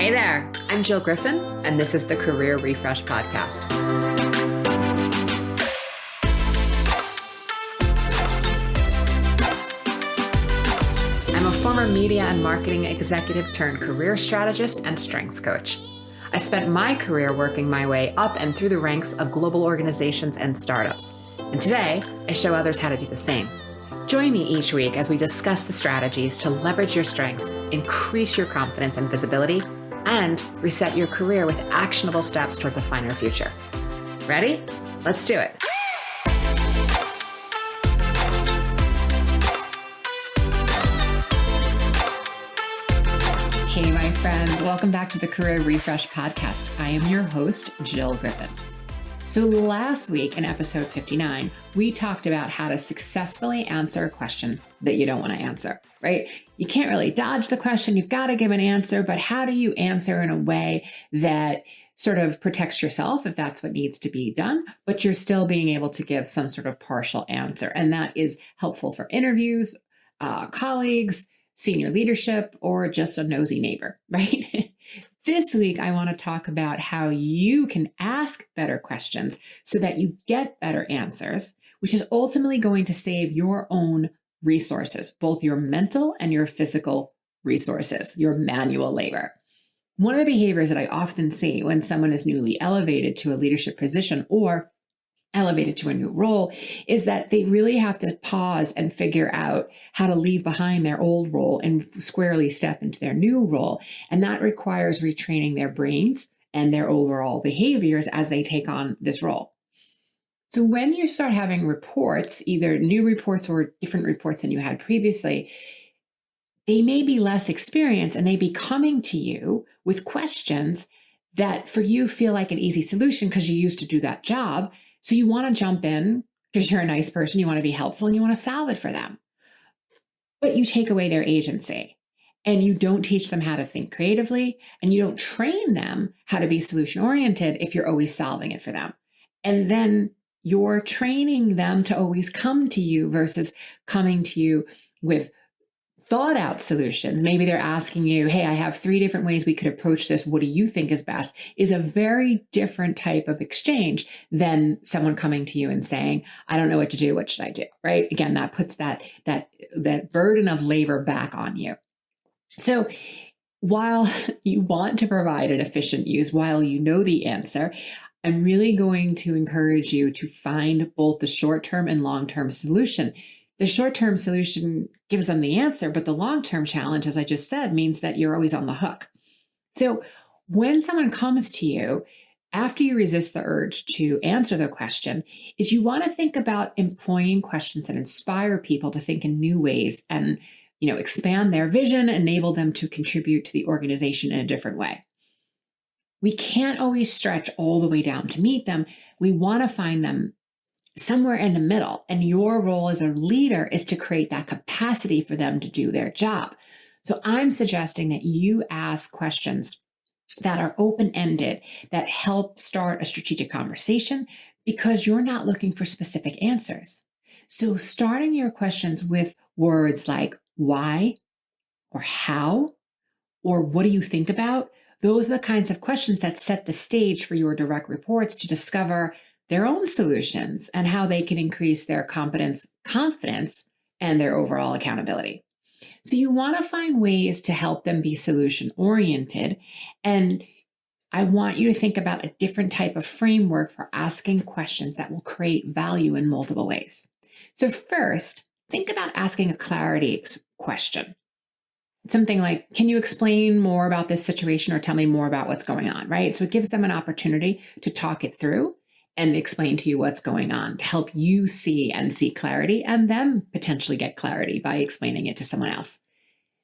Hey there, I'm Jill Griffin, and this is the Career Refresh Podcast. I'm a former media and marketing executive turned career strategist and strengths coach. I spent my career working my way up and through the ranks of global organizations and startups. And today, I show others how to do the same. Join me each week as we discuss the strategies to leverage your strengths, increase your confidence and visibility, and reset your career with actionable steps towards a finer future. Ready? Let's do it. Hey, my friends, welcome back to the Career Refresh Podcast. I am your host, Jill Griffin. So last week in episode 59, we talked about how to successfully answer a question that you don't want to answer, right? You can't really dodge the question. You've got to give an answer, but how do you answer in a way that sort of protects yourself if that's what needs to be done, but you're still being able to give some sort of partial answer. And that is helpful for interviews, colleagues, senior leadership, or just a nosy neighbor, right? This week, I want to talk about how you can ask better questions so that you get better answers, which is ultimately going to save your own resources, both your mental and your physical resources, your manual labor. One of the behaviors that I often see when someone is newly elevated to a leadership position or elevated to a new role is that they really have to pause and figure out how to leave behind their old role and squarely step into their new role. And that requires retraining their brains and their overall behaviors as they take on this role. So when you start having reports, either new reports or different reports than you had previously, they may be less experienced and they be coming to you with questions that for you feel like an easy solution because you used to do that job. So you want to jump in because you're a nice person, you want to be helpful, and you want to solve it for them. But you take away their agency and you don't teach them how to think creatively and you don't train them how to be solution-oriented if you're always solving it for them. And then you're training them to always come to you versus coming to you with thought out solutions. Maybe they're asking you, hey, I have 3 different ways we could approach this. What do you think is best? Is a very different type of exchange than someone coming to you and saying, I don't know what to do. What should I do? Right? Again, that puts that burden of labor back on you. So while you want to provide an efficient use, while you know the answer, I'm really going to encourage you to find both the short-term and long-term solution. The short-term solution gives them the answer, but the long-term challenge, as I just said, means that you're always on the hook. So when someone comes to you, after you resist the urge to answer the question, is you want to think about employing questions that inspire people to think in new ways and, expand their vision, enable them to contribute to the organization in a different way. We can't always stretch all the way down to meet them. We want to find them somewhere in the middle. And your role as a leader is to create that capacity for them to do their job. So I'm suggesting that you ask questions that are open-ended, that help start a strategic conversation because you're not looking for specific answers. So starting your questions with words like why or how or what do you think about? Those are the kinds of questions that set the stage for your direct reports to discover their own solutions and how they can increase their confidence, and their overall accountability. So you want to find ways to help them be solution-oriented. And I want you to think about a different type of framework for asking questions that will create value in multiple ways. So first, think about asking a clarity question. Something like, can you explain more about this situation or tell me more about what's going on, right? So it gives them an opportunity to talk it through and explain to you what's going on to help you see clarity and them potentially get clarity by explaining it to someone else.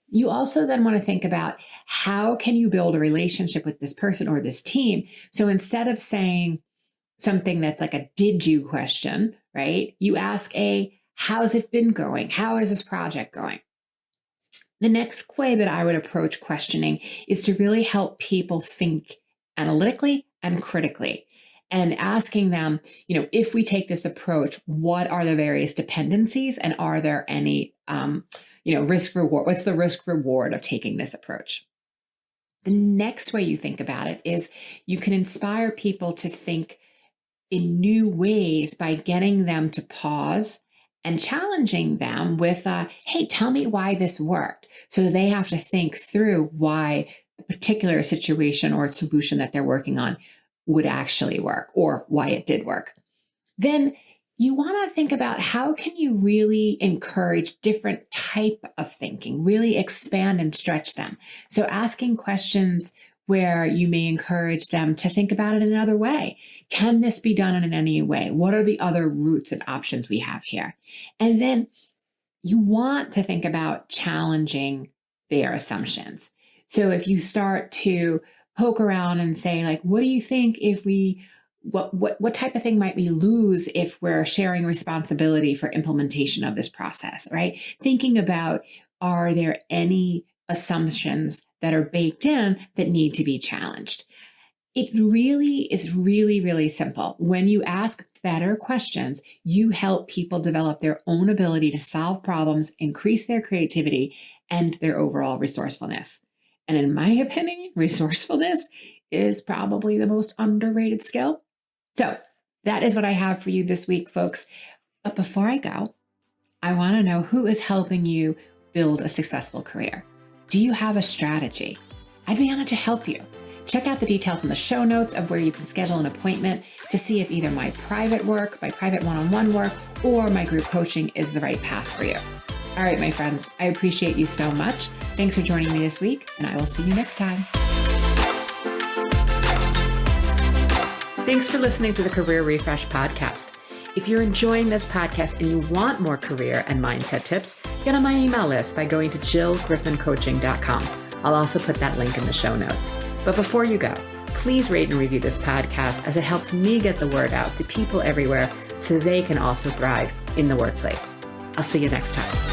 You also then want to think about how can you build a relationship with this person or this team? So instead of saying something that's like a did you question, right? You ask how's it been going? How is this project going? The next way that I would approach questioning is to really help people think analytically and critically. And asking them, if we take this approach, what are the various dependencies and are there any, risk reward? What's the risk reward of taking this approach? The next way you think about it is you can inspire people to think in new ways by getting them to pause and challenging them with, hey, tell me why this worked. So they have to think through why a particular situation or solution that they're working on would actually work or why it did work. Then you want to think about how can you really encourage different type of thinking, really expand and stretch them. So asking questions where you may encourage them to think about it in another way. Can this be done in any way? What are the other routes and options we have here? And then you want to think about challenging their assumptions. So if you start to poke around and say, like, what do you think if we what type of thing might we lose if we're sharing responsibility for implementation of this process, right? Thinking about, are there any assumptions that are baked in that need to be challenged? It really is really simple. When you ask better questions, you help people develop their own ability to solve problems, increase their creativity, and their overall resourcefulness. And in my opinion, resourcefulness is probably the most underrated skill. So that is what I have for you this week, folks. But before I go, I want to know who is helping you build a successful career. Do you have a strategy? I'd be honored to help you. Check out the details in the show notes of where you can schedule an appointment to see if either my private work, my private one-on-one work, or my group coaching is the right path for you. All right, my friends, I appreciate you so much. Thanks for joining me this week, and I will see you next time. Thanks for listening to the Career Refresh podcast. If you're enjoying this podcast and you want more career and mindset tips, get on my email list by going to jillgriffincoaching.com. I'll also put that link in the show notes. But before you go, please rate and review this podcast as it helps me get the word out to people everywhere so they can also thrive in the workplace. I'll see you next time.